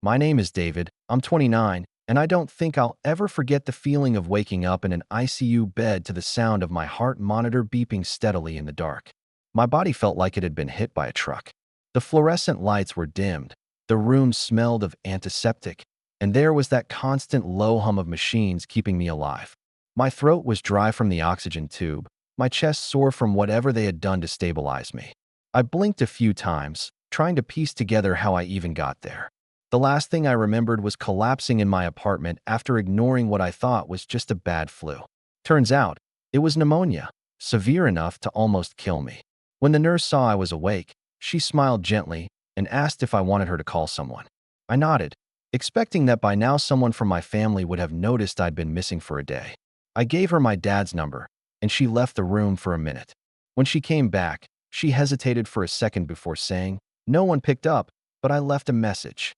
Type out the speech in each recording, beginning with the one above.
My name is David, I'm 29, and I don't think I'll ever forget the feeling of waking up in an ICU bed to the sound of my heart monitor beeping steadily in the dark. My body felt like it had been hit by a truck. The fluorescent lights were dimmed, the room smelled of antiseptic, and there was that constant low hum of machines keeping me alive. My throat was dry from the oxygen tube, my chest sore from whatever they had done to stabilize me. I blinked a few times, trying to piece together how I even got there. The last thing I remembered was collapsing in my apartment after ignoring what I thought was just a bad flu. Turns out, it was pneumonia, severe enough to almost kill me. When the nurse saw I was awake, she smiled gently and asked if I wanted her to call someone. I nodded, expecting that by now someone from my family would have noticed I'd been missing for a day. I gave her my dad's number, and she left the room for a minute. When she came back, she hesitated for a second before saying, "No one picked up, but I left a message."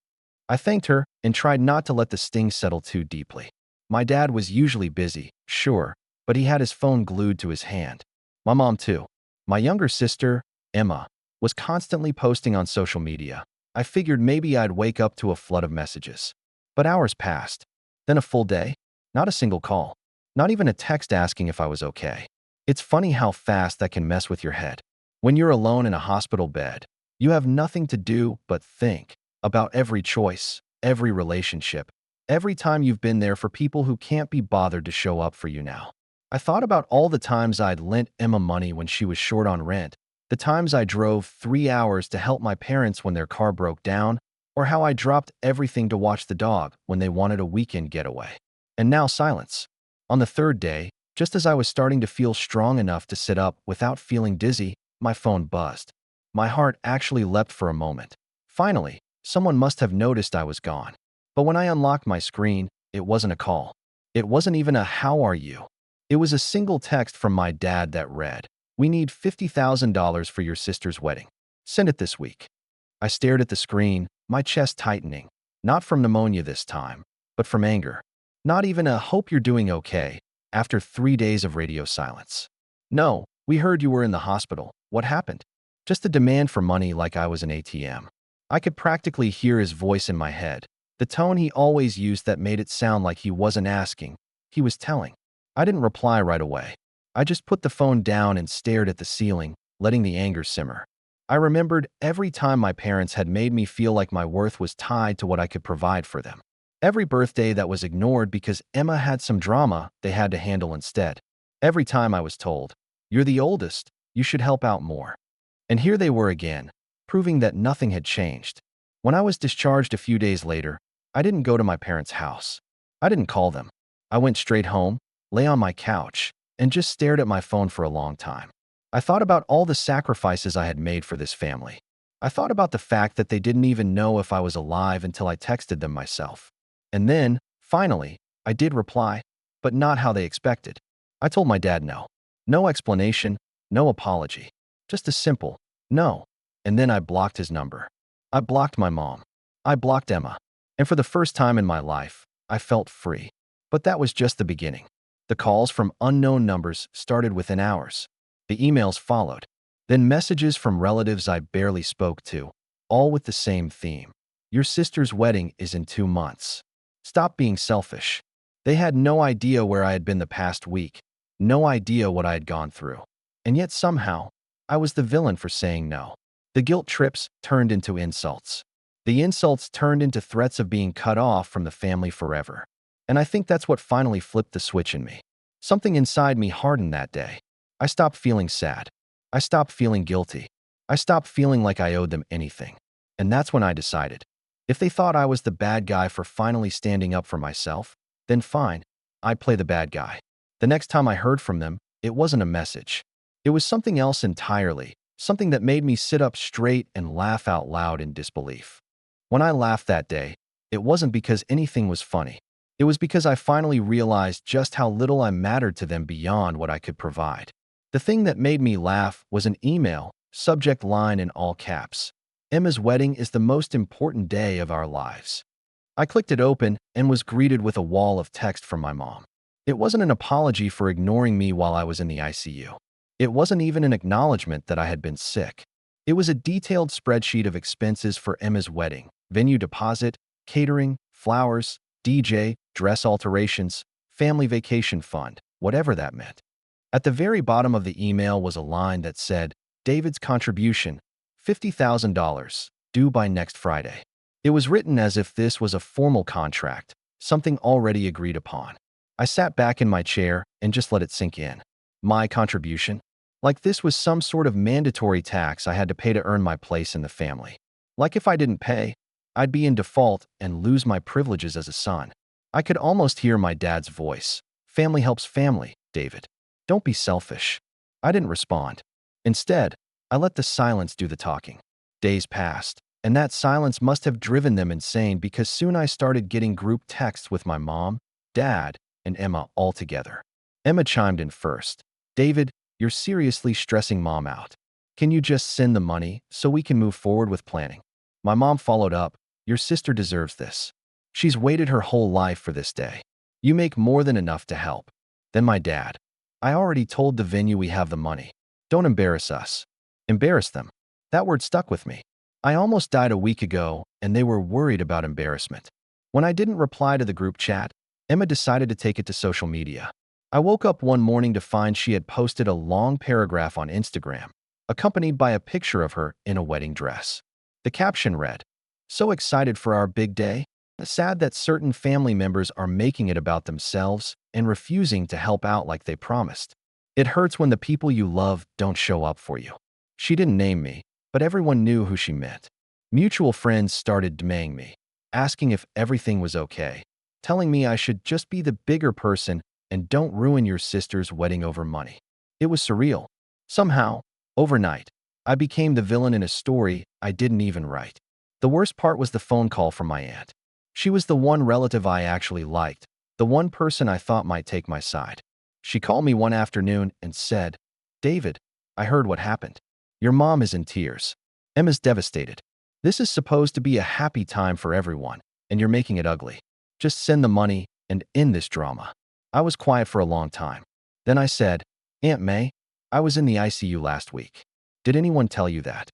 I thanked her and tried not to let the sting settle too deeply. My dad was usually busy, sure, but he had his phone glued to his hand. My mom too. My younger sister, Emma, was constantly posting on social media. I figured maybe I'd wake up to a flood of messages. But hours passed. Then a full day. Not a single call. Not even a text asking if I was okay. It's funny how fast that can mess with your head. When you're alone in a hospital bed, you have nothing to do but think about every choice, every relationship, every time you've been there for people who can't be bothered to show up for you now. I thought about all the times I'd lent Emma money when she was short on rent, the times I drove 3 hours to help my parents when their car broke down, or how I dropped everything to watch the dog when they wanted a weekend getaway. And now silence. On the third day, just as I was starting to feel strong enough to sit up without feeling dizzy, my phone buzzed. My heart actually leapt for a moment. Finally, someone must have noticed I was gone. But when I unlocked my screen, it wasn't a call. It wasn't even a "how are you?" It was a single text from my dad that read, "We need $50,000 for your sister's wedding. Send it this week." I stared at the screen, my chest tightening, not from pneumonia this time, but from anger. Not even a "hope you're doing okay," after 3 days of radio silence. "No, we heard you were in the hospital. What happened?" Just a demand for money like I was an ATM. I could practically hear his voice in my head, the tone he always used that made it sound like he wasn't asking, he was telling. I didn't reply right away. I just put the phone down and stared at the ceiling, letting the anger simmer. I remembered every time my parents had made me feel like my worth was tied to what I could provide for them. Every birthday that was ignored because Emma had some drama they had to handle instead. Every time I was told, "You're the oldest, you should help out more." And here they were again, proving that nothing had changed. When I was discharged a few days later, I didn't go to my parents' house. I didn't call them. I went straight home, lay on my couch, and just stared at my phone for a long time. I thought about all the sacrifices I had made for this family. I thought about the fact that they didn't even know if I was alive until I texted them myself. And then, finally, I did reply, but not how they expected. I told my dad no. No explanation, no apology. Just a simple no. And then I blocked his number. I blocked my mom. I blocked Emma. And for the first time in my life, I felt free. But that was just the beginning. The calls from unknown numbers started within hours. The emails followed. Then messages from relatives I barely spoke to, all with the same theme. "Your sister's wedding is in 2 months. Stop being selfish." They had no idea where I had been the past week, no idea what I had gone through. And yet somehow, I was the villain for saying no. The guilt trips turned into insults. The insults turned into threats of being cut off from the family forever. And I think that's what finally flipped the switch in me. Something inside me hardened that day. I stopped feeling sad. I stopped feeling guilty. I stopped feeling like I owed them anything. And that's when I decided, if they thought I was the bad guy for finally standing up for myself, then fine, I'd play the bad guy. The next time I heard from them, it wasn't a message. It was something else entirely. Something that made me sit up straight and laugh out loud in disbelief. When I laughed that day, it wasn't because anything was funny. It was because I finally realized just how little I mattered to them beyond what I could provide. The thing that made me laugh was an email, subject line in all caps. "Emma's wedding is the most important day of our lives." I clicked it open and was greeted with a wall of text from my mom. It wasn't an apology for ignoring me while I was in the ICU. It wasn't even an acknowledgement that I had been sick. It was a detailed spreadsheet of expenses for Emma's wedding, venue deposit, Catering, flowers, DJ, dress alterations, family vacation fund, whatever that meant. At the very bottom of the email was a line that said, David's contribution, $50,000, due by next Friday. It was written as if this was a formal contract, something already agreed upon. I sat back in my chair and just let it sink in. My contribution? Like this was some sort of mandatory tax I had to pay to earn my place in the family. Like if I didn't pay, I'd be in default and lose my privileges as a son. I could almost hear my dad's voice. Family helps family, David. Don't be selfish. I didn't respond. Instead, I let the silence do the talking. Days passed, and that silence must have driven them insane because soon I started getting group texts with my mom, dad, and Emma all together. Emma chimed in first. David, you're seriously stressing mom out. Can you just send the money so we can move forward with planning? My mom followed up. Your sister deserves this. She's waited her whole life for this day. You make more than enough to help. Then my dad. I already told the venue we have the money. Don't embarrass us. Embarrass them. That word stuck with me. I almost died a week ago, and they were worried about embarrassment. When I didn't reply to the group chat, Emma decided to take it to social media. I woke up one morning to find she had posted a long paragraph on Instagram, accompanied by a picture of her in a wedding dress. The caption read, "So excited for our big day. Sad that certain family members are making it about themselves and refusing to help out like they promised. It hurts when the people you love don't show up for you." She didn't name me, but everyone knew who she meant. Mutual friends started DMing me, asking if everything was okay, telling me I should just be the bigger person and don't ruin your sister's wedding over money. It was surreal. Somehow, overnight, I became the villain in a story I didn't even write. The worst part was the phone call from my aunt. She was the one relative I actually liked, the one person I thought might take my side. She called me one afternoon and said, David, I heard what happened. Your mom is in tears. Emma's devastated. This is supposed to be a happy time for everyone, and you're making it ugly. Just send the money and end this drama. I was quiet for a long time. Then I said, Aunt May, I was in the ICU last week. Did anyone tell you that?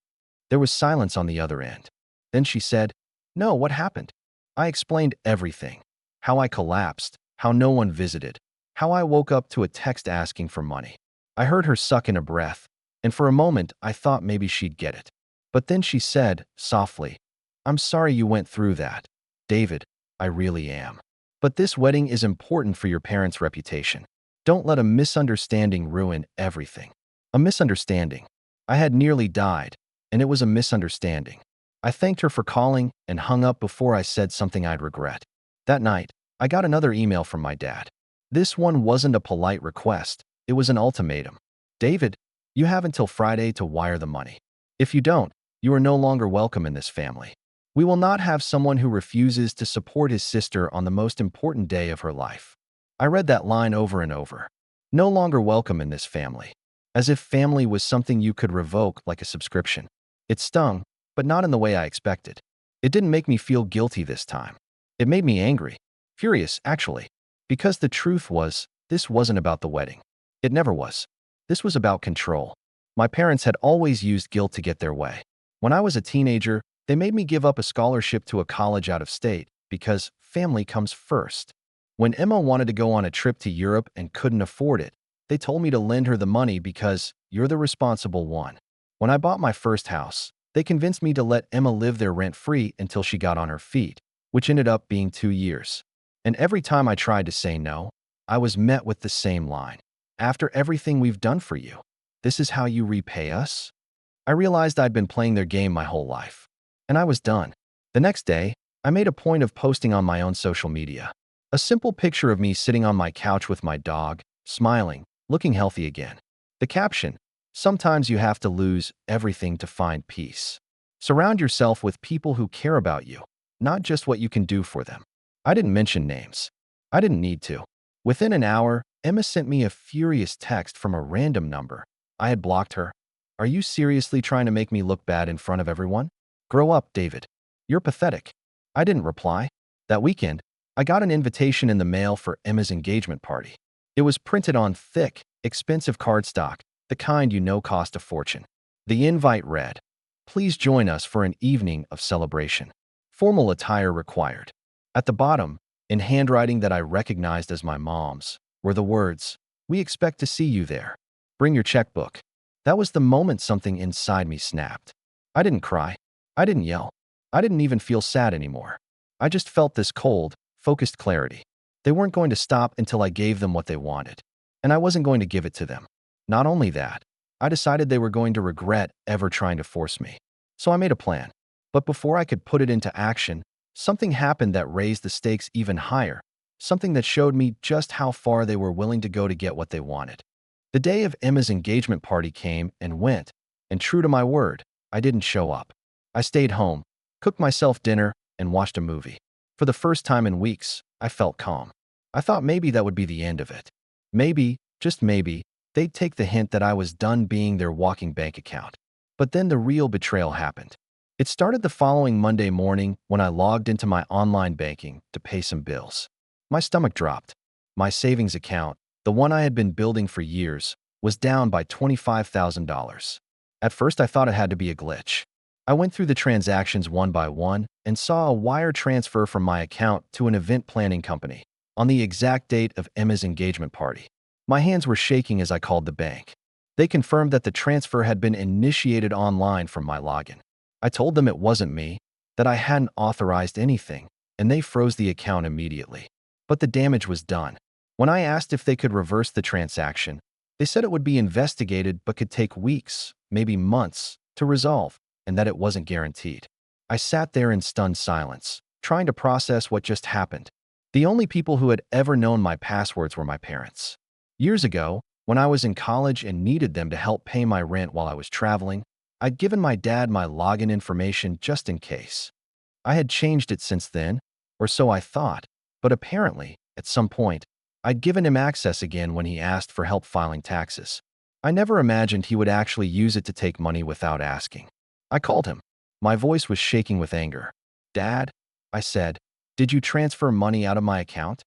There was silence on the other end. Then she said, No, what happened? I explained everything. How I collapsed, how no one visited, how I woke up to a text asking for money. I heard her suck in a breath, and for a moment I thought maybe she'd get it. But then she said, softly, I'm sorry you went through that. David, I really am. But this wedding is important for your parents' reputation. Don't let a misunderstanding ruin everything. A misunderstanding. I had nearly died, and it was a misunderstanding. I thanked her for calling and hung up before I said something I'd regret. That night, I got another email from my dad. This one wasn't a polite request. It was an ultimatum. David, you have until Friday to wire the money. If you don't, you are no longer welcome in this family. We will not have someone who refuses to support his sister on the most important day of her life. I read that line over and over. No longer welcome in this family. As if family was something you could revoke like a subscription. It stung, but not in the way I expected. It didn't make me feel guilty this time. It made me angry. Furious, actually. Because the truth was, this wasn't about the wedding. It never was. This was about control. My parents had always used guilt to get their way. When I was a teenager, they made me give up a scholarship to a college out of state because family comes first. When Emma wanted to go on a trip to Europe and couldn't afford it, they told me to lend her the money because you're the responsible one. When I bought my first house, they convinced me to let Emma live there rent-free until she got on her feet, which ended up being 2 years. And every time I tried to say no, I was met with the same line. After everything we've done for you, this is how you repay us? I realized I'd been playing their game my whole life. And I was done. The next day, I made a point of posting on my own social media. A simple picture of me sitting on my couch with my dog, smiling, looking healthy again. The caption, sometimes you have to lose everything to find peace. Surround yourself with people who care about you, not just what you can do for them. I didn't mention names. I didn't need to. Within an hour, Emma sent me a furious text from a random number. I had blocked her. Are you seriously trying to make me look bad in front of everyone? Grow up, David. You're pathetic. I didn't reply. That weekend, I got an invitation in the mail for Emma's engagement party. It was printed on thick, expensive cardstock, the kind you know cost a fortune. The invite read, Please join us for an evening of celebration. Formal attire required. At the bottom, in handwriting that I recognized as my mom's, were the words, "We expect to see you there. Bring your checkbook." That was the moment something inside me snapped. I didn't cry. I didn't yell. I didn't even feel sad anymore. I just felt this cold, focused clarity. They weren't going to stop until I gave them what they wanted. And I wasn't going to give it to them. Not only that, I decided they were going to regret ever trying to force me. So I made a plan. But before I could put it into action, something happened that raised the stakes even higher. Something that showed me just how far they were willing to go to get what they wanted. The day of Emma's engagement party came and went, and true to my word, I didn't show up. I stayed home, cooked myself dinner, and watched a movie. For the first time in weeks, I felt calm. I thought maybe that would be the end of it. Maybe, just maybe, they'd take the hint that I was done being their walking bank account. But then the real betrayal happened. It started the following Monday morning when I logged into my online banking to pay some bills. My stomach dropped. My savings account, the one I had been building for years, was down by $25,000. At first, I thought it had to be a glitch. I went through the transactions one by one and saw a wire transfer from my account to an event planning company on the exact date of Emma's engagement party. My hands were shaking as I called the bank. They confirmed that the transfer had been initiated online from my login. I told them it wasn't me, that I hadn't authorized anything, and they froze the account immediately. But the damage was done. When I asked if they could reverse the transaction, they said it would be investigated but could take weeks, maybe months, to resolve, and that it wasn't guaranteed. I sat there in stunned silence, trying to process what just happened. The only people who had ever known my passwords were my parents. Years ago, when I was in college and needed them to help pay my rent while I was traveling, I'd given my dad my login information just in case. I had changed it since then, or so I thought, but apparently, at some point, I'd given him access again when he asked for help filing taxes. I never imagined he would actually use it to take money without asking. I called him. My voice was shaking with anger. "Dad," I said, "did you transfer money out of my account?"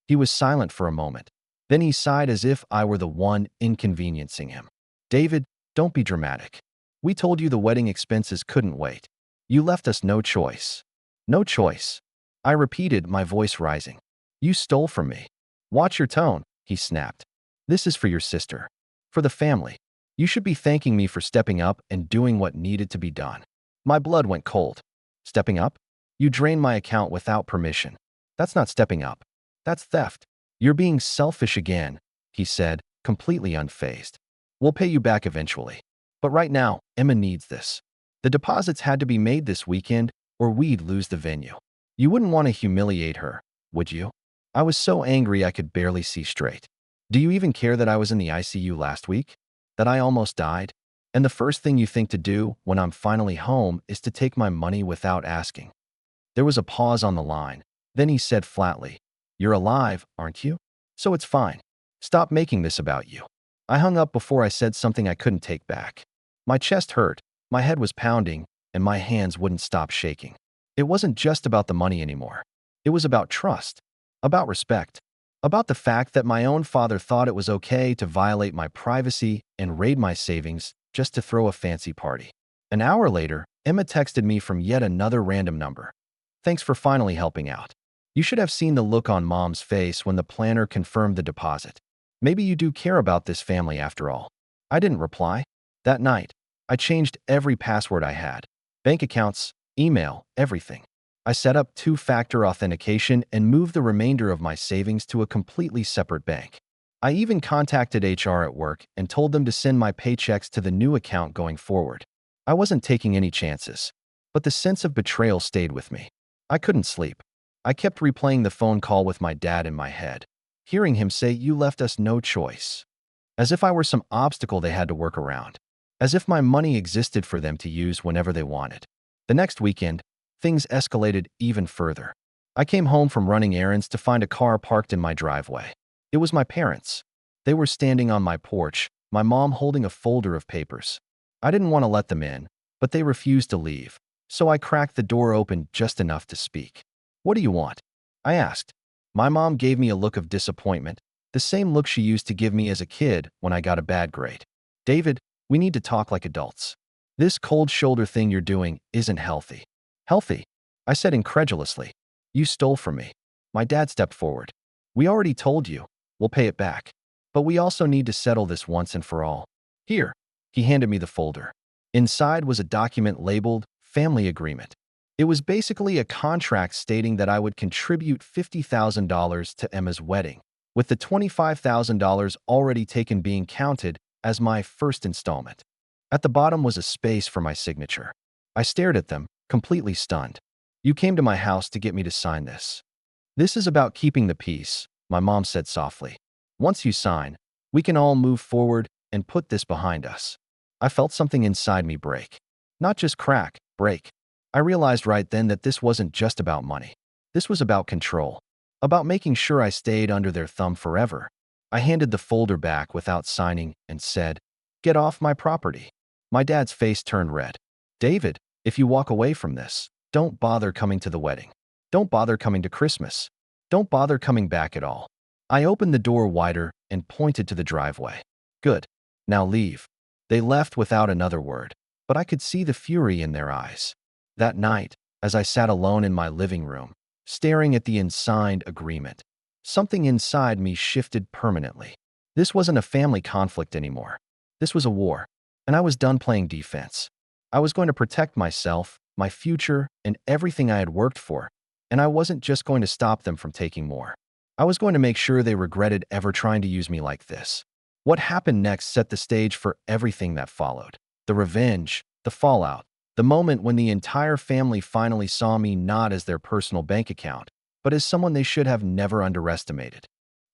He was silent for a moment. Then he sighed as if I were the one inconveniencing him. "David, don't be dramatic. We told you the wedding expenses couldn't wait. You left us no choice." "No choice," I repeated, my voice rising. "You stole from me." "Watch your tone," he snapped. "This is for your sister. For the family. You should be thanking me for stepping up and doing what needed to be done." My blood went cold. "Stepping up? You drained my account without permission. That's not stepping up. That's theft." "You're being selfish again," he said, completely unfazed. "We'll pay you back eventually. But right now, Emma needs this. The deposits had to be made this weekend, or we'd lose the venue. You wouldn't want to humiliate her, would you?" I was so angry I could barely see straight. "Do you even care that I was in the ICU last week? That I almost died? And the first thing you think to do when I'm finally home is to take my money without asking?" There was a pause on the line. Then he said flatly, "You're alive, aren't you? So it's fine. Stop making this about you." I hung up before I said something I couldn't take back. My chest hurt, my head was pounding, and my hands wouldn't stop shaking. It wasn't just about the money anymore. It was about trust, about respect, about the fact that my own father thought it was okay to violate my privacy and raid my savings just to throw a fancy party. An hour later, Emma texted me from yet another random number. "Thanks for finally helping out. You should have seen the look on Mom's face when the planner confirmed the deposit. Maybe you do care about this family after all." I didn't reply. That night, I changed every password I had. Bank accounts, email, everything. I set up two-factor authentication and moved the remainder of my savings to a completely separate bank. I even contacted HR at work and told them to send my paychecks to the new account going forward. I wasn't taking any chances, but the sense of betrayal stayed with me. I couldn't sleep. I kept replaying the phone call with my dad in my head, hearing him say, "You left us no choice." As if I were some obstacle they had to work around. As if my money existed for them to use whenever they wanted. The next weekend, things escalated even further. I came home from running errands to find a car parked in my driveway. It was my parents. They were standing on my porch, my mom holding a folder of papers. I didn't want to let them in, but they refused to leave, so I cracked the door open just enough to speak. "What do you want?" I asked. My mom gave me a look of disappointment, the same look she used to give me as a kid when I got a bad grade. "David, we need to talk like adults. This cold shoulder thing you're doing isn't healthy." "Healthy?" I said incredulously. You stole from me. My dad stepped forward. We already told you. We'll pay it back. But we also need to settle this once and for all. Here. He handed me the folder. Inside was a document labeled Family Agreement. It was basically a contract stating that I would contribute $50,000 to Emma's wedding, with the $25,000 already taken being counted as my first installment. At the bottom was a space for my signature. I stared at them, completely stunned. You came to my house to get me to sign this. This is about keeping the peace, my mom said softly. Once you sign, we can all move forward and put this behind us. I felt something inside me break. Not just crack, break. I realized right then that this wasn't just about money. This was about control. About making sure I stayed under their thumb forever. I handed the folder back without signing and said, "Get off my property." My dad's face turned red. "David, if you walk away from this, don't bother coming to the wedding. Don't bother coming to Christmas. Don't bother coming back at all." I opened the door wider and pointed to the driveway. "Good. Now leave." They left without another word, but I could see the fury in their eyes. That night, as I sat alone in my living room, staring at the unsigned agreement, something inside me shifted permanently. This wasn't a family conflict anymore. This was a war, and I was done playing defense. I was going to protect myself, my future, and everything I had worked for, and I wasn't just going to stop them from taking more. I was going to make sure they regretted ever trying to use me like this. What happened next set the stage for everything that followed. The revenge, the fallout, the moment when the entire family finally saw me not as their personal bank account, but as someone they should have never underestimated.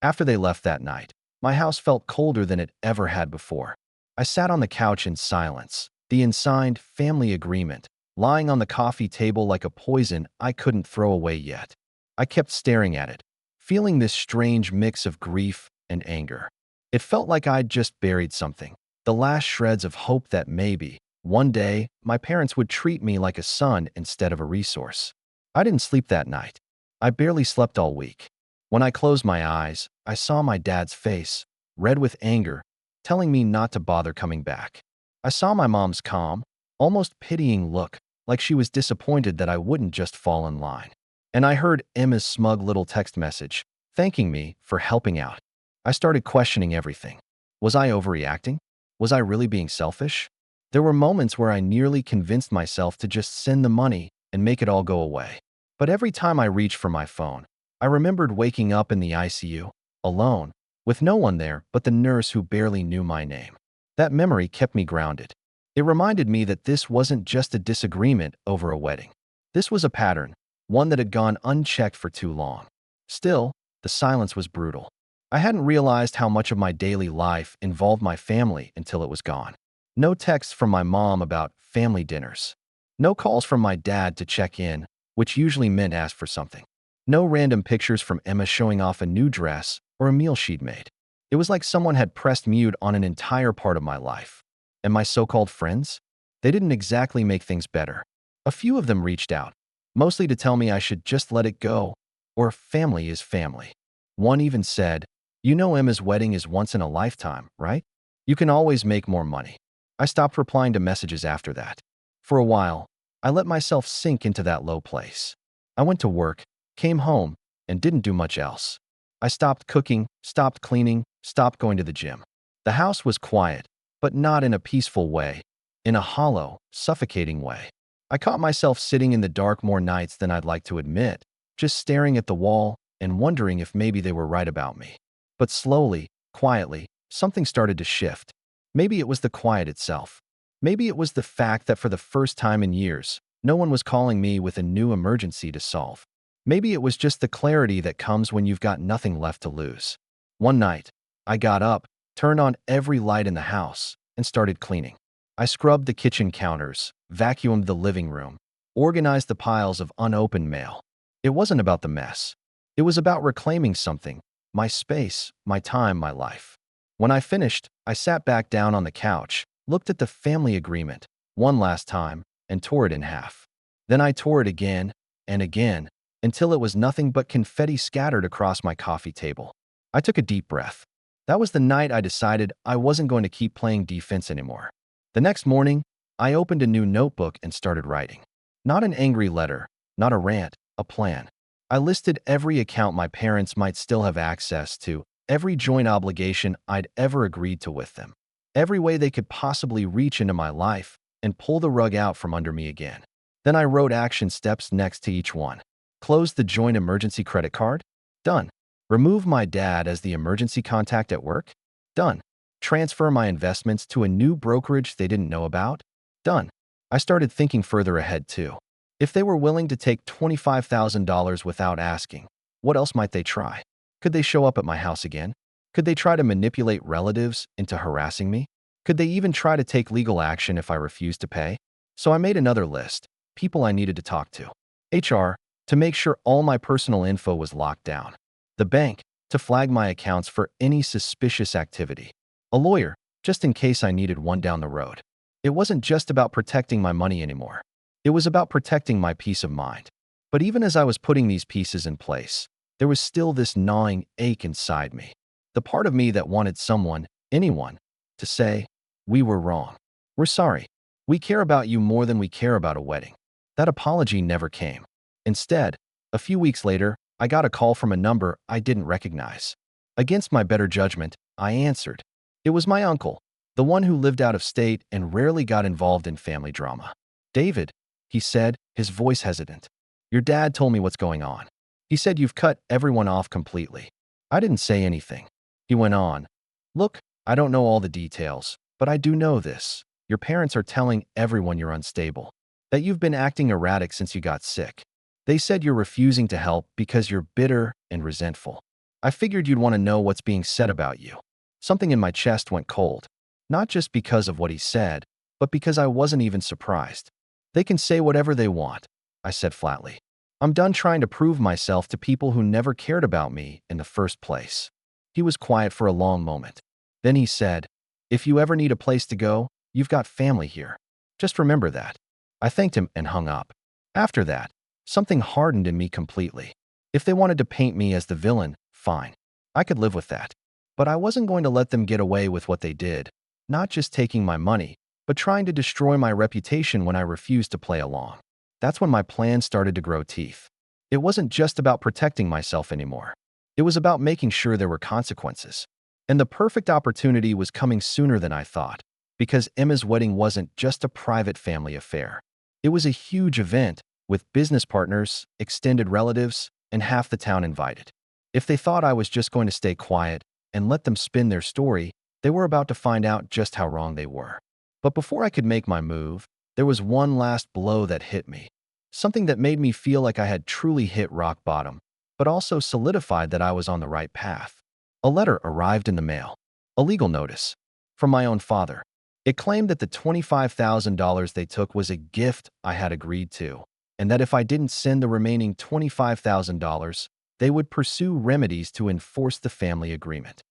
After they left that night, my house felt colder than it ever had before. I sat on the couch in silence, the unsigned family agreement, lying on the coffee table like a poison I couldn't throw away yet. I kept staring at it, feeling this strange mix of grief and anger. It felt like I'd just buried something, the last shreds of hope that maybe, one day, my parents would treat me like a son instead of a resource. I didn't sleep that night. I barely slept all week. When I closed my eyes, I saw my dad's face, red with anger, telling me not to bother coming back. I saw my mom's calm, almost pitying look, like she was disappointed that I wouldn't just fall in line. And I heard Emma's smug little text message, thanking me for helping out. I started questioning everything. Was I overreacting? Was I really being selfish? There were moments where I nearly convinced myself to just send the money and make it all go away. But every time I reached for my phone, I remembered waking up in the ICU, alone, with no one there but the nurse who barely knew my name. That memory kept me grounded. It reminded me that this wasn't just a disagreement over a wedding. This was a pattern, one that had gone unchecked for too long. Still, the silence was brutal. I hadn't realized how much of my daily life involved my family until it was gone. No texts from my mom about family dinners. No calls from my dad to check in, which usually meant ask for something. No random pictures from Emma showing off a new dress or a meal she'd made. It was like someone had pressed mute on an entire part of my life. And my so-called friends? They didn't exactly make things better. A few of them reached out, mostly to tell me I should just let it go, or family is family. One even said, "You know Emma's wedding is once in a lifetime, right? You can always make more money." I stopped replying to messages after that. For a while, I let myself sink into that low place. I went to work, came home, and didn't do much else. I stopped cooking, stopped cleaning, stopped going to the gym. The house was quiet, but not in a peaceful way, in a hollow, suffocating way. I caught myself sitting in the dark more nights than I'd like to admit, just staring at the wall and wondering if maybe they were right about me. But slowly, quietly, something started to shift. Maybe it was the quiet itself. Maybe it was the fact that for the first time in years, no one was calling me with a new emergency to solve. Maybe it was just the clarity that comes when you've got nothing left to lose. One night, I got up, turned on every light in the house, and started cleaning. I scrubbed the kitchen counters, vacuumed the living room, organized the piles of unopened mail. It wasn't about the mess. It was about reclaiming something, my space, my time, my life. When I finished, I sat back down on the couch, looked at the family agreement, one last time, and tore it in half. Then I tore it again and again, until it was nothing but confetti scattered across my coffee table. I took a deep breath. That was the night I decided I wasn't going to keep playing defense anymore. The next morning, I opened a new notebook and started writing. Not an angry letter, Not a rant, a plan. I listed every account my parents might still have access to, every joint obligation I'd ever agreed to with them, every way they could possibly reach into my life and pull the rug out from under me again. Then I wrote action steps next to each one. Close the joint emergency credit card? Done. Remove my dad as the emergency contact at work? Done. Transfer my investments to a new brokerage they didn't know about? Done. I started thinking further ahead too. If they were willing to take $25,000 without asking, what else might they try? Could they show up at my house again? Could they try to manipulate relatives into harassing me? Could they even try to take legal action if I refused to pay? So I made another list. People I needed to talk to. HR, to make sure all my personal info was locked down. The bank, to flag my accounts for any suspicious activity. A lawyer, just in case I needed one down the road. It wasn't just about protecting my money anymore. It was about protecting my peace of mind. But even as I was putting these pieces in place, there was still this gnawing ache inside me. The part of me that wanted someone, anyone, to say, "We were wrong. We're sorry. We care about you more than we care about a wedding." That apology never came. Instead, a few weeks later, I got a call from a number I didn't recognize. Against my better judgment, I answered. It was my uncle, the one who lived out of state and rarely got involved in family drama. "David," he said, his voice hesitant. "Your dad told me what's going on. He said you've cut everyone off completely." I didn't say anything. He went on. "Look, I don't know all the details, but I do know this. Your parents are telling everyone you're unstable, that you've been acting erratic since you got sick. They said you're refusing to help because you're bitter and resentful. I figured you'd want to know what's being said about you." Something in my chest went cold, not just because of what he said, but because I wasn't even surprised. "They can say whatever they want," I said flatly. "I'm done trying to prove myself to people who never cared about me in the first place." He was quiet for a long moment. Then he said, "If you ever need a place to go, you've got family here. Just remember that." I thanked him and hung up. After that, something hardened in me completely. If they wanted to paint me as the villain, fine. I could live with that. But I wasn't going to let them get away with what they did, not just taking my money, but trying to destroy my reputation when I refused to play along. That's when my plan started to grow teeth. It wasn't just about protecting myself anymore. It was about making sure there were consequences. And the perfect opportunity was coming sooner than I thought, because Emma's wedding wasn't just a private family affair. It was a huge event with business partners, extended relatives, and half the town invited. If they thought I was just going to stay quiet and let them spin their story, they were about to find out just how wrong they were. But before I could make my move, there was one last blow that hit me. Something that made me feel like I had truly hit rock bottom, but also solidified that I was on the right path. A letter arrived in the mail. A legal notice. From my own father. It claimed that the $25,000 they took was a gift I had agreed to, and that if I didn't send the remaining $25,000, they would pursue remedies to enforce the family agreement.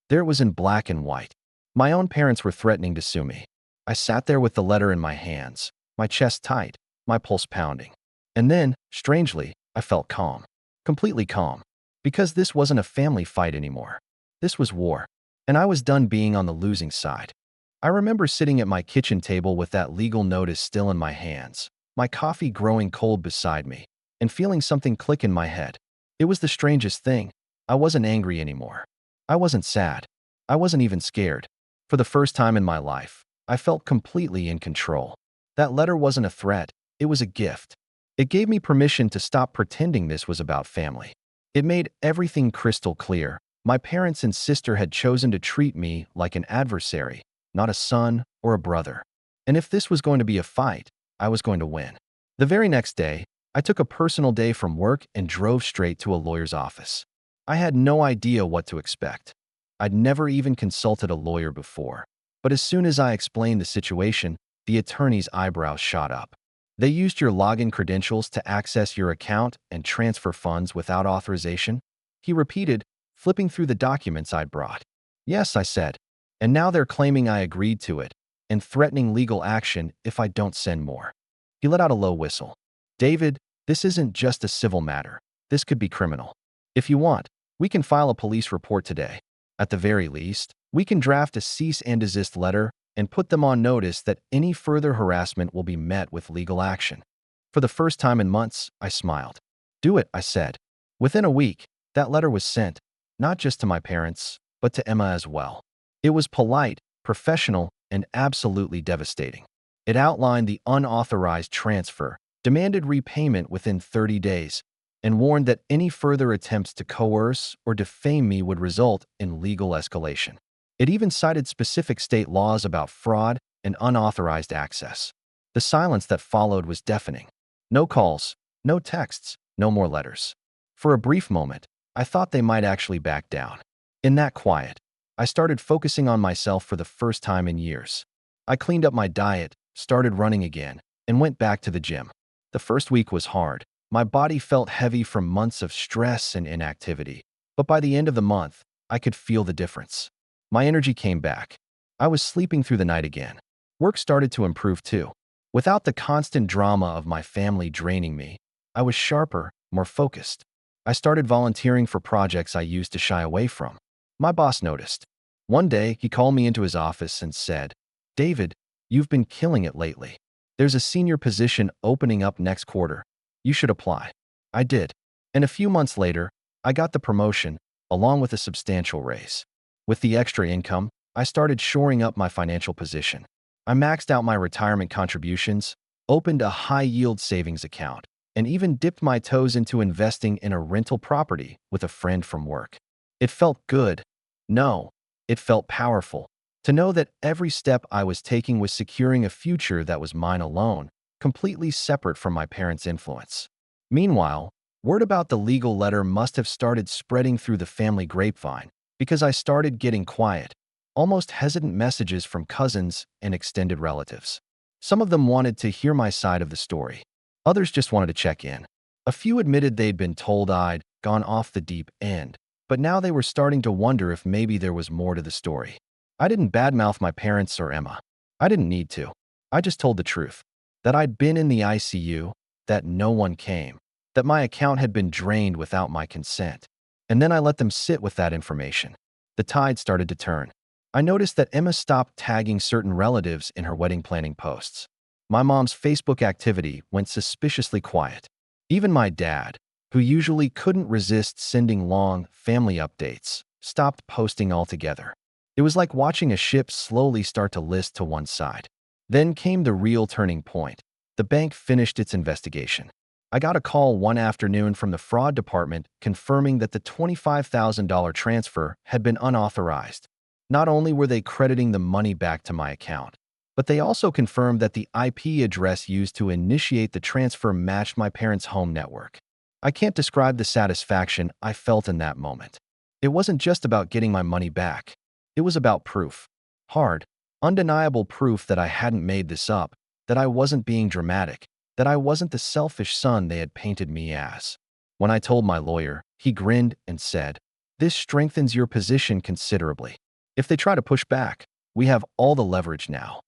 There it was in black and white. My own parents were threatening to sue me. I sat there with the letter in my hands, my chest tight, my pulse pounding. And then, strangely, I felt calm. Completely calm. Because this wasn't a family fight anymore. This was war. And I was done being on the losing side. I remember sitting at my kitchen table with that legal notice still in my hands, my coffee growing cold beside me, and feeling something click in my head. It was the strangest thing. I wasn't angry anymore. I wasn't sad. I wasn't even scared. For the first time in my life, I felt completely in control. That letter wasn't a threat. It was a gift. It gave me permission to stop pretending this was about family. It made everything crystal clear. My parents and sister had chosen to treat me like an adversary, not a son or a brother. And if this was going to be a fight, I was going to win. The very next day, I took a personal day from work and drove straight to a lawyer's office. I had no idea what to expect. I'd never even consulted a lawyer before. But as soon as I explained the situation, the attorney's eyebrows shot up. "They used your login credentials to access your account and transfer funds without authorization?" he repeated, flipping through the documents I'd brought. "Yes," I said. "And now they're claiming I agreed to it and threatening legal action if I don't send more." He let out a low whistle. "David, this isn't just a civil matter. This could be criminal. If you want, we can file a police report today. At the very least, we can draft a cease and desist letter and put them on notice that any further harassment will be met with legal action." For the first time in months, I smiled. Do it, I said. Within a week, that letter was sent, not just to my parents, but to Emma as well. It was polite, professional, and absolutely devastating. It outlined the unauthorized transfer, demanded repayment within 30 days, and warned that any further attempts to coerce or defame me would result in legal escalation. It even cited specific state laws about fraud and unauthorized access. The silence that followed was deafening. No calls, no texts, no more letters. For a brief moment, I thought they might actually back down. In that quiet, I started focusing on myself for the first time in years. I cleaned up my diet, started running again, and went back to the gym. The first week was hard. My body felt heavy from months of stress and inactivity. But by the end of the month, I could feel the difference. My energy came back. I was sleeping through the night again. Work started to improve too. Without the constant drama of my family draining me, I was sharper, more focused. I started volunteering for projects I used to shy away from. My boss noticed. One day, he called me into his office and said, "David, you've been killing it lately. There's a senior position opening up next quarter. You should apply." I did. And a few months later, I got the promotion, along with a substantial raise. With the extra income, I started shoring up my financial position. I maxed out my retirement contributions, opened a high-yield savings account, and even dipped my toes into investing in a rental property with a friend from work. It felt good. No, it felt powerful. To know that every step I was taking was securing a future that was mine alone, completely separate from my parents' influence. Meanwhile, word about the legal letter must have started spreading through the family grapevine, because I started getting quiet, almost hesitant messages from cousins and extended relatives. Some of them wanted to hear my side of the story. Others just wanted to check in. A few admitted they'd been told I'd gone off the deep end, but now they were starting to wonder if maybe there was more to the story. I didn't badmouth my parents or Emma. I didn't need to. I just told the truth. That I'd been in the ICU, that no one came, that my account had been drained without my consent. And then I let them sit with that information. The tide started to turn. I noticed that Emma stopped tagging certain relatives in her wedding planning posts. My mom's Facebook activity went suspiciously quiet. Even my dad, who usually couldn't resist sending long family updates, stopped posting altogether. It was like watching a ship slowly start to list to one side. Then came the real turning point. The bank finished its investigation. I got a call one afternoon from the fraud department confirming that the $25,000 transfer had been unauthorized. Not only were they crediting the money back to my account, but they also confirmed that the IP address used to initiate the transfer matched my parents' home network. I can't describe the satisfaction I felt in that moment. It wasn't just about getting my money back. It was about proof. Hard, undeniable proof that I hadn't made this up, that I wasn't being dramatic, that I wasn't the selfish son they had painted me as. When I told my lawyer, he grinned and said, "This strengthens your position considerably. If they try to push back, we have all the leverage now."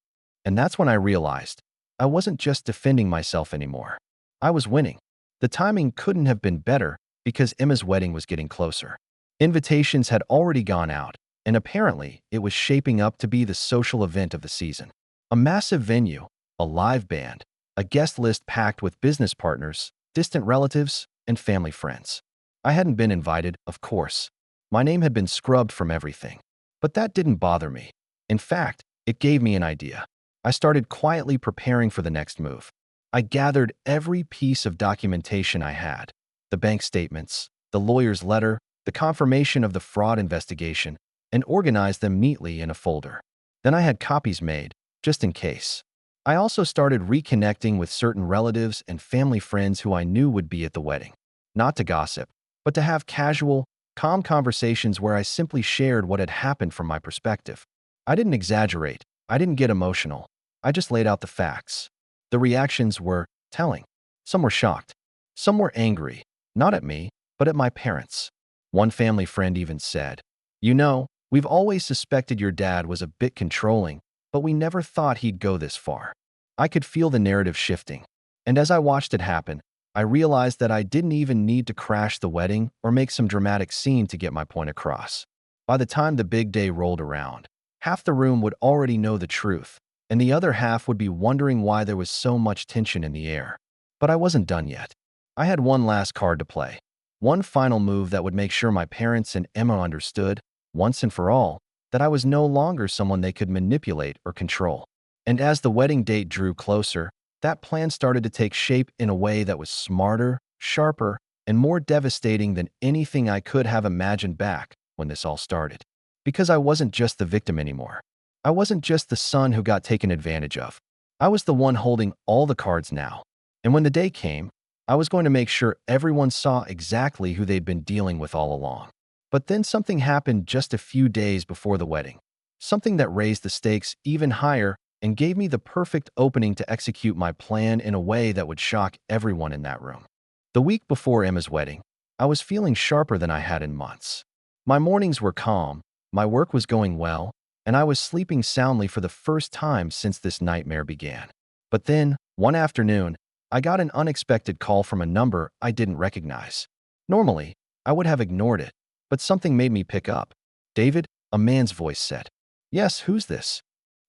And that's when I realized I wasn't just defending myself anymore. I was winning. The timing couldn't have been better because Emma's wedding was getting closer. Invitations had already gone out, and apparently it was shaping up to be the social event of the season. A massive venue, a live band, a guest list packed with business partners, distant relatives, and family friends. I hadn't been invited, of course. My name had been scrubbed from everything. But that didn't bother me. In fact, it gave me an idea. I started quietly preparing for the next move. I gathered every piece of documentation I had: the bank statements, the lawyer's letter, the confirmation of the fraud investigation, and organized them neatly in a folder. Then I had copies made, just in case. I also started reconnecting with certain relatives and family friends who I knew would be at the wedding. Not to gossip, but to have casual, calm conversations where I simply shared what had happened from my perspective. I didn't exaggerate. I didn't get emotional. I just laid out the facts. The reactions were telling. Some were shocked. Some were angry, not at me, but at my parents. One family friend even said, "You know, we've always suspected your dad was a bit controlling, but we never thought he'd go this far." I could feel the narrative shifting. And as I watched it happen, I realized that I didn't even need to crash the wedding or make some dramatic scene to get my point across. By the time the big day rolled around, half the room would already know the truth, and the other half would be wondering why there was so much tension in the air. But I wasn't done yet. I had one last card to play. One final move that would make sure my parents and Emma understood, once and for all, that I was no longer someone they could manipulate or control. And as the wedding date drew closer, that plan started to take shape in a way that was smarter, sharper, and more devastating than anything I could have imagined back when this all started. Because I wasn't just the victim anymore. I wasn't just the son who got taken advantage of. I was the one holding all the cards now. And when the day came, I was going to make sure everyone saw exactly who they'd been dealing with all along. But then something happened just a few days before the wedding. Something that raised the stakes even higher and gave me the perfect opening to execute my plan in a way that would shock everyone in that room. The week before Emma's wedding, I was feeling sharper than I had in months. My mornings were calm, my work was going well, and I was sleeping soundly for the first time since this nightmare began. But then, one afternoon, I got an unexpected call from a number I didn't recognize. Normally, I would have ignored it, but something made me pick up. "David," a man's voice said. "Yes, who's this?"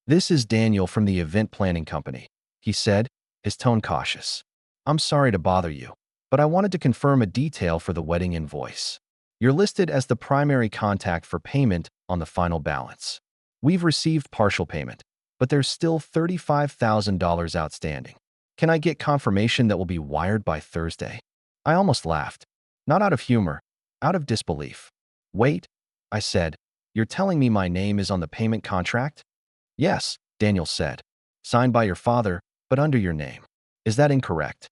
"This is Daniel from the event planning company," he said, his tone cautious. "I'm sorry to bother you, but I wanted to confirm a detail for the wedding invoice. You're listed as the primary contact for payment on the final balance. We've received partial payment, but there's still $35,000 outstanding. Can I get confirmation that will be wired by Thursday?" I almost laughed. Not out of humor, out of disbelief. "Wait," I said. "You're telling me my name is on the payment contract?" "Yes," Daniel said. "Signed by your father, but under your name. Is that incorrect?"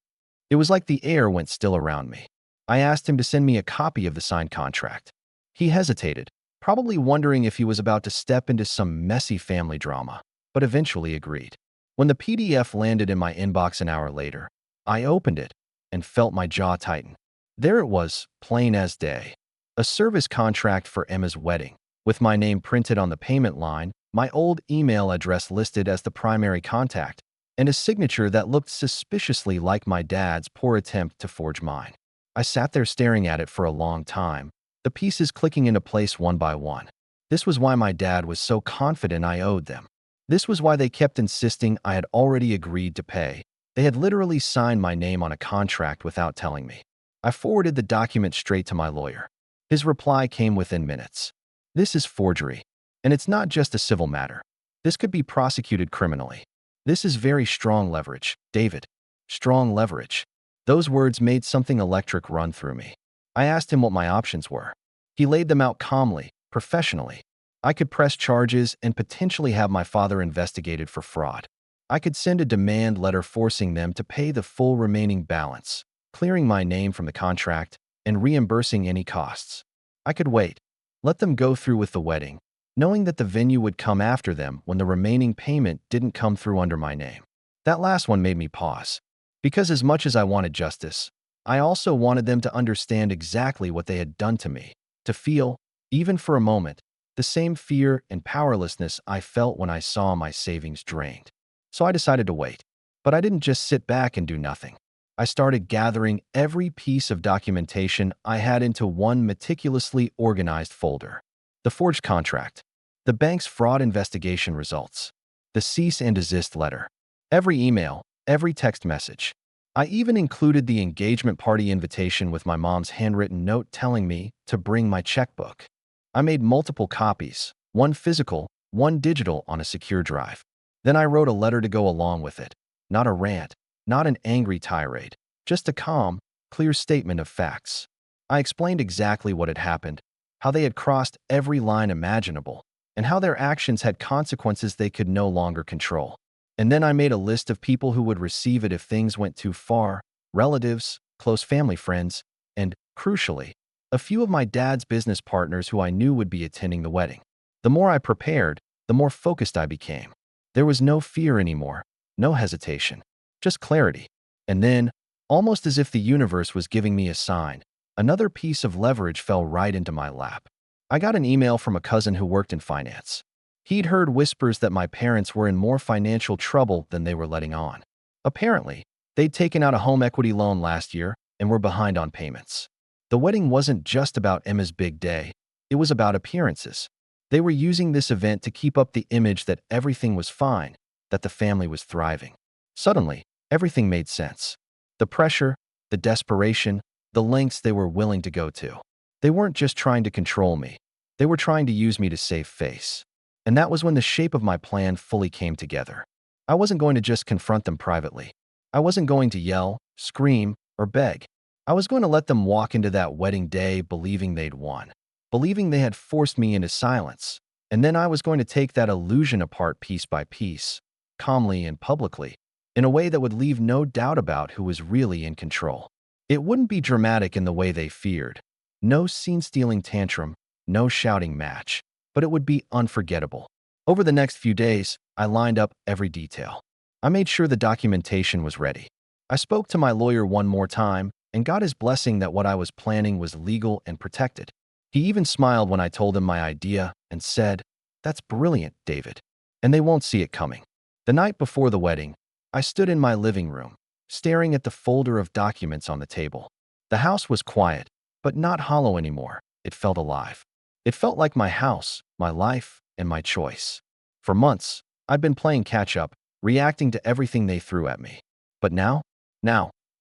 It was like the air went still around me. I asked him to send me a copy of the signed contract. He hesitated, probably wondering if he was about to step into some messy family drama, but eventually agreed. When the PDF landed in my inbox an hour later, I opened it and felt my jaw tighten. There it was, plain as day. A service contract for Emma's wedding, with my name printed on the payment line, my old email address listed as the primary contact, and a signature that looked suspiciously like my dad's poor attempt to forge mine. I sat there staring at it for a long time, the pieces clicking into place one by one. This was why my dad was so confident I owed them. This was why they kept insisting I had already agreed to pay. They had literally signed my name on a contract without telling me. I forwarded the document straight to my lawyer. His reply came within minutes. "This is forgery, and it's not just a civil matter. This could be prosecuted criminally. This is very strong leverage, David. Strong leverage." Those words made something electric run through me. I asked him what my options were. He laid them out calmly, professionally. I could press charges and potentially have my father investigated for fraud. I could send a demand letter forcing them to pay the full remaining balance, clearing my name from the contract, and reimbursing any costs. I could wait, let them go through with the wedding, knowing that the venue would come after them when the remaining payment didn't come through under my name. That last one made me pause. Because as much as I wanted justice, I also wanted them to understand exactly what they had done to me, to feel, even for a moment, the same fear and powerlessness I felt when I saw my savings drained. So I decided to wait. But I didn't just sit back and do nothing. I started gathering every piece of documentation I had into one meticulously organized folder. The forged contract, the bank's fraud investigation results, the cease and desist letter, every email, every text message. I even included the engagement party invitation with my mom's handwritten note telling me to bring my checkbook. I made multiple copies, one physical, one digital on a secure drive. Then I wrote a letter to go along with it. Not a rant, not an angry tirade, just a calm, clear statement of facts. I explained exactly what had happened, how they had crossed every line imaginable, and how their actions had consequences they could no longer control. And then I made a list of people who would receive it if things went too far, relatives, close family friends, and, crucially, a few of my dad's business partners who I knew would be attending the wedding. The more I prepared, the more focused I became. There was no fear anymore, no hesitation, just clarity. And then, almost as if the universe was giving me a sign, another piece of leverage fell right into my lap. I got an email from a cousin who worked in finance. He'd heard whispers that my parents were in more financial trouble than they were letting on. Apparently, they'd taken out a home equity loan last year and were behind on payments. The wedding wasn't just about Emma's big day, it was about appearances. They were using this event to keep up the image that everything was fine, that the family was thriving. Suddenly, everything made sense. The pressure, the desperation, the lengths they were willing to go to. They weren't just trying to control me. They were trying to use me to save face. And that was when the shape of my plan fully came together. I wasn't going to just confront them privately. I wasn't going to yell, scream, or beg. I was going to let them walk into that wedding day believing they'd won, believing they had forced me into silence. And then I was going to take that illusion apart piece by piece, calmly and publicly, in a way that would leave no doubt about who was really in control. It wouldn't be dramatic in the way they feared. No scene-stealing tantrum, no shouting match, but it would be unforgettable. Over the next few days, I lined up every detail. I made sure the documentation was ready. I spoke to my lawyer one more time and got his blessing that what I was planning was legal and protected. He even smiled when I told him my idea and said, "That's brilliant, David." And they won't see it coming. The night before the wedding, I stood in my living room, staring at the folder of documents on the table. The house was quiet, but not hollow anymore. It felt alive. It felt like my house, my life, and my choice. For months, I'd been playing catch-up, reacting to everything they threw at me. But now,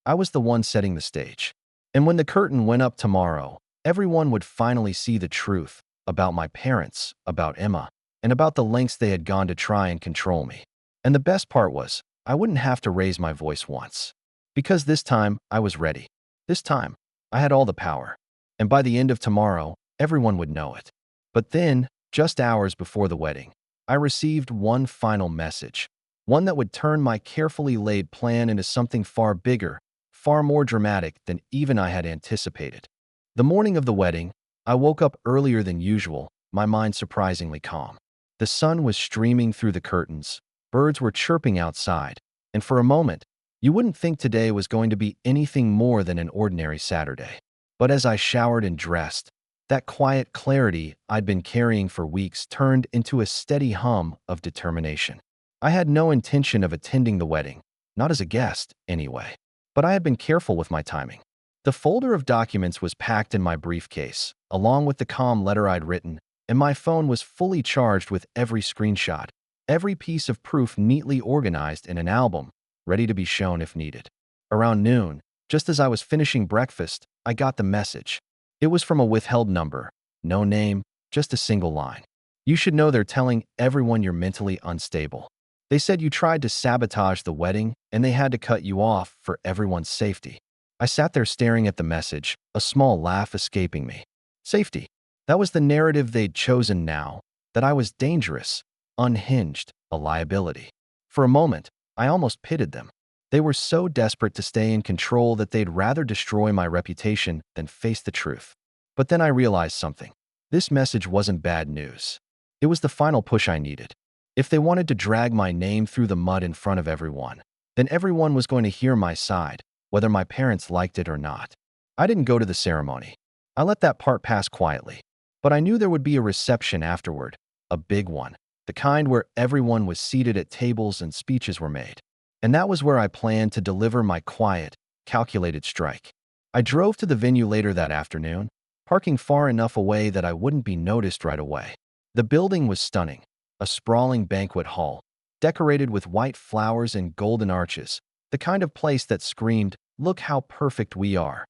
I was the one setting the stage. And when the curtain went up tomorrow, everyone would finally see the truth about my parents, about Emma, and about the lengths they had gone to try and control me. And the best part was, I wouldn't have to raise my voice once. Because this time, I was ready. This time, I had all the power. And by the end of tomorrow, everyone would know it. But then, just hours before the wedding, I received one final message. One that would turn my carefully laid plan into something far bigger, far more dramatic than even I had anticipated. The morning of the wedding, I woke up earlier than usual, my mind surprisingly calm. The sun was streaming through the curtains, birds were chirping outside, and for a moment, you wouldn't think today was going to be anything more than an ordinary Saturday. But as I showered and dressed, that quiet clarity I'd been carrying for weeks turned into a steady hum of determination. I had no intention of attending the wedding, not as a guest, anyway. But I had been careful with my timing. The folder of documents was packed in my briefcase, along with the calm letter I'd written, and my phone was fully charged with every screenshot, every piece of proof neatly organized in an album, ready to be shown if needed. Around noon, just as I was finishing breakfast, I got the message. It was from a withheld number, no name, just a single line. "You should know they're telling everyone you're mentally unstable. They said you tried to sabotage the wedding and they had to cut you off for everyone's safety." I sat there staring at the message, a small laugh escaping me. Safety. That was the narrative they'd chosen now, that I was dangerous, unhinged, a liability. For a moment, I almost pitied them. They were so desperate to stay in control that they'd rather destroy my reputation than face the truth. But then I realized something. This message wasn't bad news. It was the final push I needed. If they wanted to drag my name through the mud in front of everyone, then everyone was going to hear my side, whether my parents liked it or not. I didn't go to the ceremony. I let that part pass quietly. But I knew there would be a reception afterward, a big one, the kind where everyone was seated at tables and speeches were made. And that was where I planned to deliver my quiet, calculated strike. I drove to the venue later that afternoon, parking far enough away that I wouldn't be noticed right away. The building was stunning, a sprawling banquet hall, decorated with white flowers and golden arches, the kind of place that screamed, "Look how perfect we are."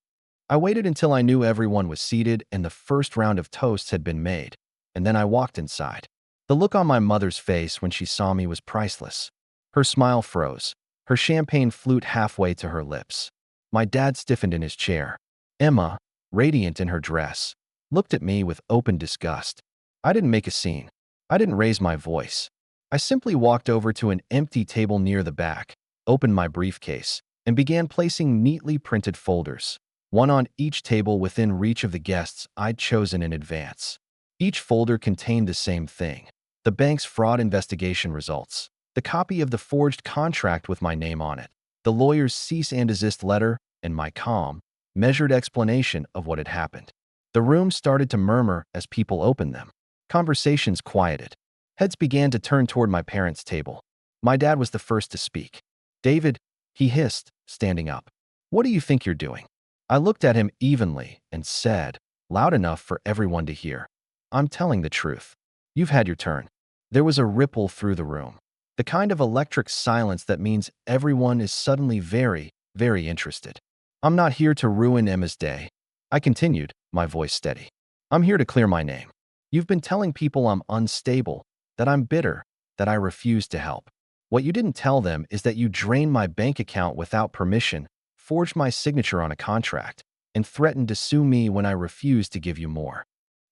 I waited until I knew everyone was seated and the first round of toasts had been made, and then I walked inside. The look on my mother's face when she saw me was priceless. Her smile froze, her champagne flute halfway to her lips. My dad stiffened in his chair. Emma, radiant in her dress, looked at me with open disgust. I didn't make a scene. I didn't raise my voice. I simply walked over to an empty table near the back, opened my briefcase, and began placing neatly printed folders, one on each table within reach of the guests I'd chosen in advance. Each folder contained the same thing: the bank's fraud investigation results, the copy of the forged contract with my name on it, the lawyer's cease and desist letter, and my calm, measured explanation of what had happened. The room started to murmur as people opened them. Conversations quieted. Heads began to turn toward my parents' table. My dad was the first to speak. "David," he hissed, standing up. "What do you think you're doing?" I looked at him evenly and said, loud enough for everyone to hear, "I'm telling the truth. You've had your turn." There was a ripple through the room. The kind of electric silence that means everyone is suddenly very, very interested. I'm not here to ruin Emma's day. I continued, my voice steady. I'm here to clear my name. You've been telling people I'm unstable, that I'm bitter, that I refuse to help. What you didn't tell them is that you drained my bank account without permission, forged my signature on a contract, and threatened to sue me when I refused to give you more.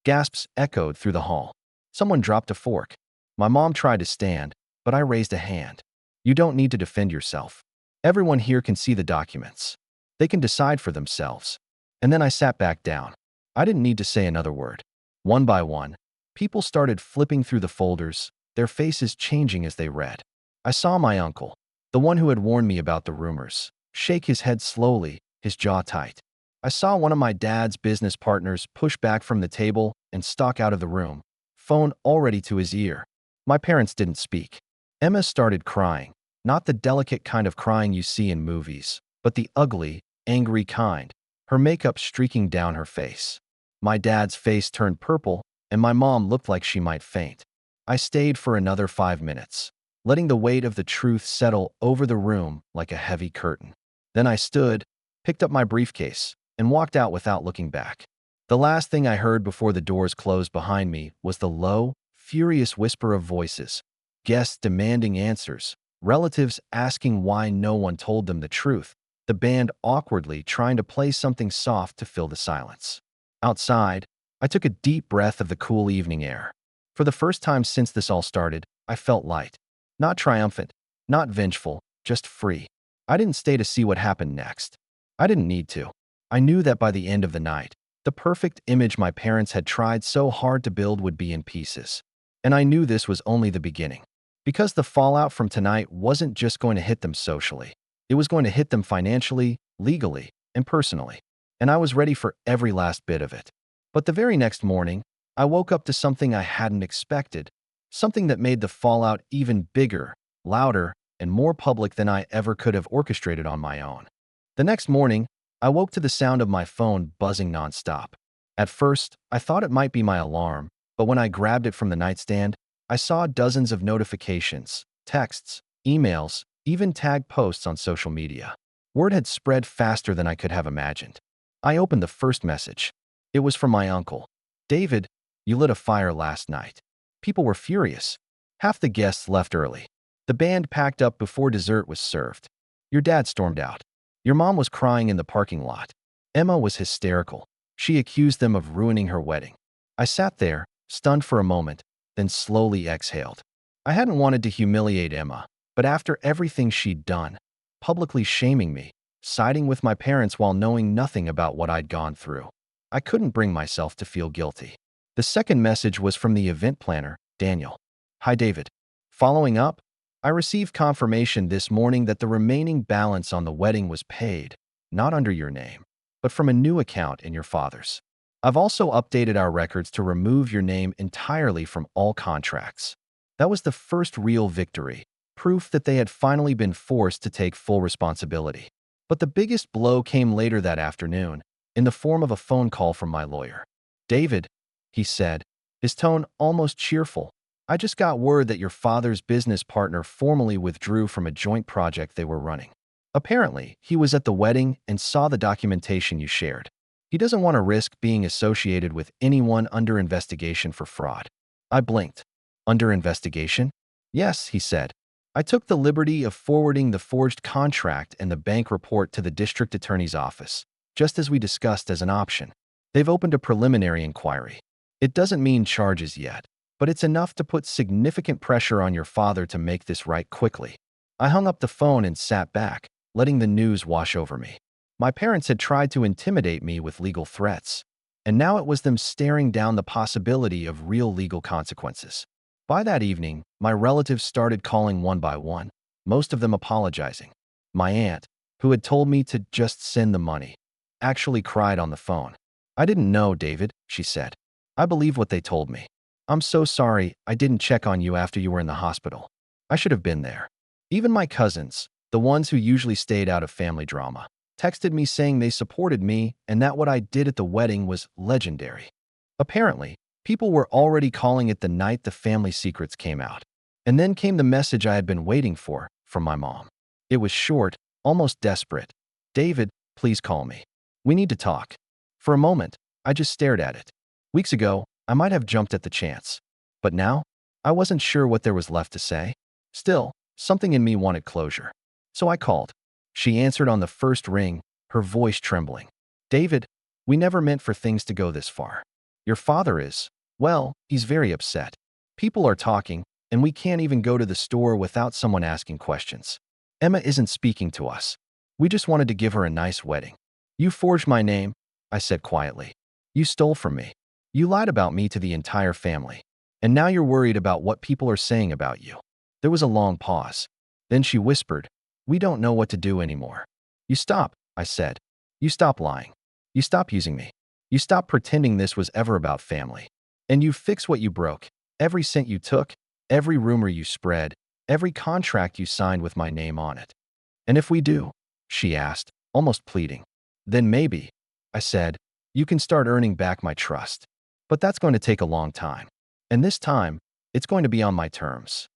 Gasps echoed through the hall. Someone dropped a fork. My mom tried to stand, but I raised a hand. You don't need to defend yourself. Everyone here can see the documents. They can decide for themselves. And then I sat back down. I didn't need to say another word. One by one, people started flipping through the folders, their faces changing as they read. I saw my uncle, the one who had warned me about the rumors, shake his head slowly, his jaw tight. I saw one of my dad's business partners push back from the table and stalk out of the room, phone already to his ear. My parents didn't speak. Emma started crying, not the delicate kind of crying you see in movies, but the ugly, angry kind, her makeup streaking down her face. My dad's face turned purple, and my mom looked like she might faint. I stayed for another 5 minutes, letting the weight of the truth settle over the room like a heavy curtain. Then I stood, picked up my briefcase, and walked out without looking back. The last thing I heard before the doors closed behind me was the low, furious whisper of voices, guests demanding answers, relatives asking why no one told them the truth, the band awkwardly trying to play something soft to fill the silence. Outside, I took a deep breath of the cool evening air. For the first time since this all started, I felt light. Not triumphant, not vengeful, just free. I didn't stay to see what happened next. I didn't need to. I knew that by the end of the night, the perfect image my parents had tried so hard to build would be in pieces. And I knew this was only the beginning. Because the fallout from tonight wasn't just going to hit them socially. It was going to hit them financially, legally, and personally. And I was ready for every last bit of it. But the very next morning, I woke up to something I hadn't expected, something that made the fallout even bigger, louder, and more public than I ever could have orchestrated on my own. The next morning, I woke to the sound of my phone buzzing nonstop. At first, I thought it might be my alarm, but when I grabbed it from the nightstand, I saw dozens of notifications, texts, emails, even tagged posts on social media. Word had spread faster than I could have imagined. I opened the first message. It was from my uncle. David, you lit a fire last night. People were furious. Half the guests left early. The band packed up before dessert was served. Your dad stormed out. Your mom was crying in the parking lot. Emma was hysterical. She accused them of ruining her wedding. I sat there, stunned for a moment, then slowly exhaled. I hadn't wanted to humiliate Emma, but after everything she'd done, publicly shaming me, siding with my parents while knowing nothing about what I'd gone through, I couldn't bring myself to feel guilty. The second message was from the event planner, Daniel. Hi, David. Following up, I received confirmation this morning that the remaining balance on the wedding was paid, not under your name, but from a new account in your father's. I've also updated our records to remove your name entirely from all contracts. That was the first real victory, proof that they had finally been forced to take full responsibility. But the biggest blow came later that afternoon, in the form of a phone call from my lawyer. David, he said, his tone almost cheerful, I just got word that your father's business partner formally withdrew from a joint project they were running. Apparently, he was at the wedding and saw the documentation you shared. He doesn't want to risk being associated with anyone under investigation for fraud. I blinked. Under investigation? Yes, he said. I took the liberty of forwarding the forged contract and the bank report to the district attorney's office, just as we discussed as an option. They've opened a preliminary inquiry. It doesn't mean charges yet, but it's enough to put significant pressure on your father to make this right quickly. I hung up the phone and sat back, letting the news wash over me. My parents had tried to intimidate me with legal threats, and now it was them staring down the possibility of real legal consequences. By that evening, my relatives started calling one by one, most of them apologizing. My aunt, who had told me to just send the money, actually cried on the phone. I didn't know, David, she said. I believe what they told me. I'm so sorry I didn't check on you after you were in the hospital. I should have been there. Even my cousins, the ones who usually stayed out of family drama, texted me saying they supported me and that what I did at the wedding was legendary. Apparently, people were already calling it the night the family secrets came out. And then came the message I had been waiting for from my mom. It was short, almost desperate. David, please call me. We need to talk. For a moment, I just stared at it. Weeks ago, I might have jumped at the chance. But now, I wasn't sure what there was left to say. Still, something in me wanted closure. So I called. She answered on the first ring, her voice trembling. David, we never meant for things to go this far. Your father is, well, he's very upset. People are talking, and we can't even go to the store without someone asking questions. Emma isn't speaking to us. We just wanted to give her a nice wedding. You forged my name, I said quietly. You stole from me. You lied about me to the entire family. And now you're worried about what people are saying about you. There was a long pause. Then she whispered, we don't know what to do anymore. You stop, I said. You stop lying. You stop using me. You stop pretending this was ever about family. And you fix what you broke. Every cent you took, every rumor you spread, every contract you signed with my name on it. And if we do, she asked, almost pleading, then maybe, I said, you can start earning back my trust. But that's going to take a long time. And this time, it's going to be on my terms.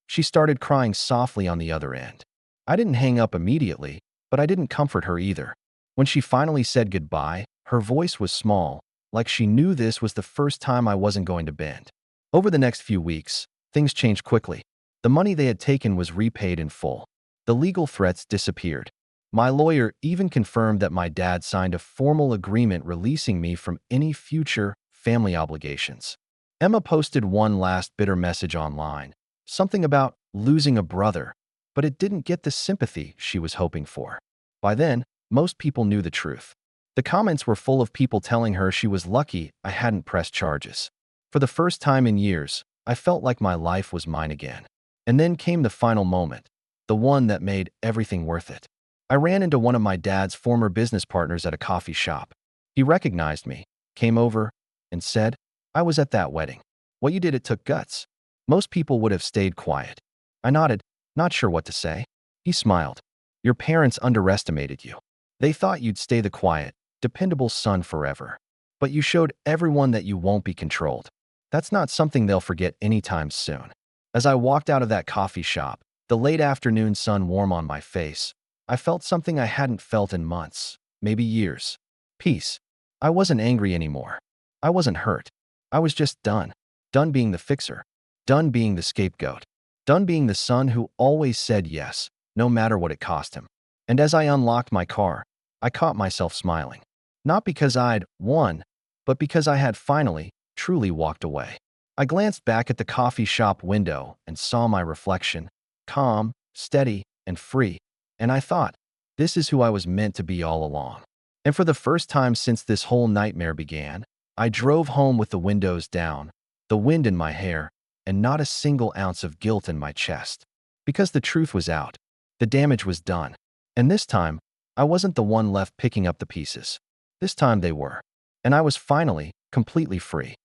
She started crying softly on the other end. I didn't hang up immediately, but I didn't comfort her either. When she finally said goodbye, her voice was small, like she knew this was the first time I wasn't going to bend. Over the next few weeks, things changed quickly. The money they had taken was repaid in full. The legal threats disappeared. My lawyer even confirmed that my dad signed a formal agreement releasing me from any future family obligations. Emma posted one last bitter message online, something about losing a brother, but it didn't get the sympathy she was hoping for. By then, most people knew the truth. The comments were full of people telling her she was lucky I hadn't pressed charges. For the first time in years, I felt like my life was mine again. And then came the final moment, the one that made everything worth it. I ran into one of my dad's former business partners at a coffee shop. He recognized me, came over, and said, I was at that wedding. What you did, it took guts. Most people would have stayed quiet. I nodded, not sure what to say. He smiled. Your parents underestimated you. They thought you'd stay the quiet, dependable son forever. But you showed everyone that you won't be controlled. That's not something they'll forget anytime soon. As I walked out of that coffee shop, the late afternoon sun warm on my face, I felt something I hadn't felt in months, maybe years. Peace. I wasn't angry anymore. I wasn't hurt. I was just done. Done being the fixer. Done being the scapegoat. Done being the son who always said yes, no matter what it cost him. And as I unlocked my car, I caught myself smiling. Not because I'd won, but because I had finally, truly walked away. I glanced back at the coffee shop window and saw my reflection, calm, steady, and free. And I thought, this is who I was meant to be all along. And for the first time since this whole nightmare began, I drove home with the windows down, the wind in my hair, and not a single ounce of guilt in my chest. Because the truth was out. The damage was done. And this time, I wasn't the one left picking up the pieces. This time they were. And I was finally, completely free.